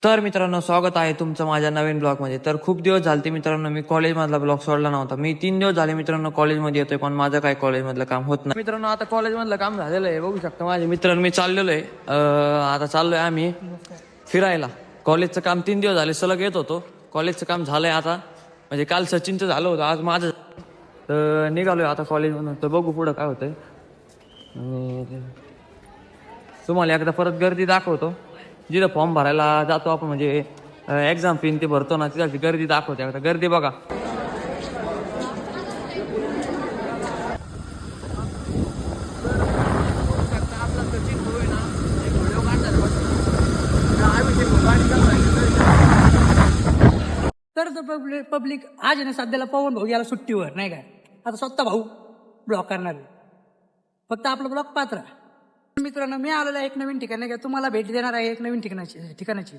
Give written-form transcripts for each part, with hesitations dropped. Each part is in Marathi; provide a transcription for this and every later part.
तर मित्रांनो, स्वागत आहे तुमचं माझ्या नवीन ब्लॉग मध्ये. तर खूप दिवस झाले मित्रांनो, मी कॉलेज मधला ब्लॉग सोडला नव्हता. मी 3 दिवस झाले मित्रांनो कॉलेजमध्ये येतोय, पण माझं काय कॉलेज मधलं काम होत नाही. मित्रांनो, आता कॉलेज मधलं काम झालेलं आहे, बघू शकता माझे मित्र. मी चाललेलो आहे, आता चाललोय आम्ही फिरायला. कॉलेजचं काम 3 दिवस झाले सलग येत होतो. कॉलेजचं काम झालंय आता, म्हणजे काल सचिनचं झालं होतं, आज माझं. तर निघालोय आता कॉलेजमधून. तर बघू पुढं काय होतंय. आणि तुम्हाला एकदा परत गर्दी दाखवतो, जिथं फॉर्म भरायला जातो आपण, म्हणजे एक्झाम फी ते भरतो ना, तिथं गर्दी दाखवते. आता गर्दी बघा. तर पब्लिक आज आहे ना सध्याला पवन भाऊ याला सुट्टीवर नाही काय. आता स्वतः भाऊ ब्लॉक करणार आहे. फक्त आपलं ब्लॉक पात्र. मित्रांनो, मी आलेलो आहे एक नवीन ठिकाण नाही का, तुम्हाला भेट देणार आहे एक नवीन ठिकाणाची.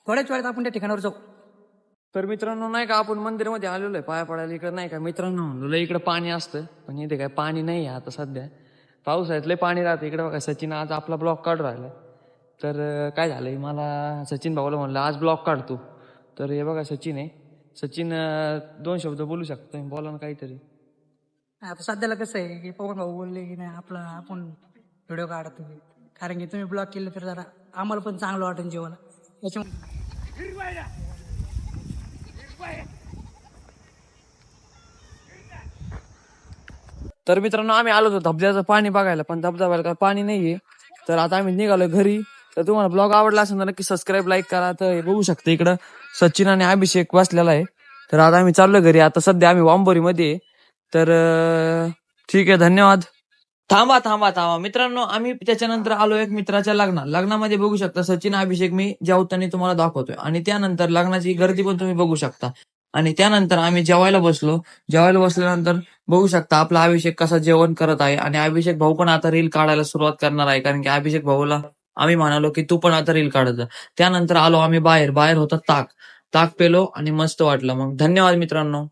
थोड्याच वेळात आपण त्या ठिकाणावर जाऊ. तर मित्रांनो, नाही का, आपण मंदिरामध्ये आलेलो आहे पाया पडायला. इकडे नाही का मित्रांनो, म्हणलं इकडे पाणी असतं, पण इथे काय पाणी नाही आहे आता सध्या. पावसाळ्यात पाणी राहतं इकडे. बघा, सचिन आज आपला ब्लॉक काढून राहिला. तर काय झालंय, मला सचिन भाऊला म्हणलं आज ब्लॉक काढतो. तर हे बघा सचिन आहे. सचिन 2 शब्द बोलू शकतो, बोला ना काहीतरी. आता सध्याला कसं आहे की पवन भाऊ बोलले की नाही आपला आपण व्हिडिओ काढा तुम्ही, कारण की तुम्ही ब्लॉक केलं तर जरा आम्हाला पण चांगलं वाटेल जेवण त्याच्यामुळे. तर मित्रांनो, आम्ही आलो होतो धबधब्याचं पाणी बघायला, पण धबधब्याला काय पाणी नाहीये. तर आता आम्ही निघालो घरी. तर तुम्हाला ब्लॉग आवडला असेल तर नक्की सबस्क्राईब, लाईक करा. तर हे बघू शकता इकडं सचिन आणि अभिषेक बसलेला आहे. तर आता आम्ही चाललो घरी. आता सध्या आम्ही वांबोरीमध्ये आहे. तर ठीक आहे, धन्यवाद. थांबा थांबा थांबा मित्रांनो, आम्ही त्याच्यानंतर आलो एक मित्राच्या लग्नामध्ये. बघू शकता सचिन, अभिषेक मी जेवताना तुम्हाला दाखवतोय. आणि त्यानंतर लग्नाची गर्दी पण तुम्ही बघू शकता. आणि त्यानंतर आम्ही जेवायला बसलो. जेवायला बसल्यानंतर बघू शकता आपला अभिषेक कसा जेवण करत आहे. आणि अभिषेक भाऊ पण आता रील काढायला सुरुवात करणार आहे, कारण की अभिषेक भाऊला आम्ही म्हणालो की तू पण आता रील काढत जा. त्यानंतर आलो आम्ही बाहेर. बाहेर होता ताक. ताक पेलो आणि मस्त वाटलं. मग धन्यवाद मित्रांनो.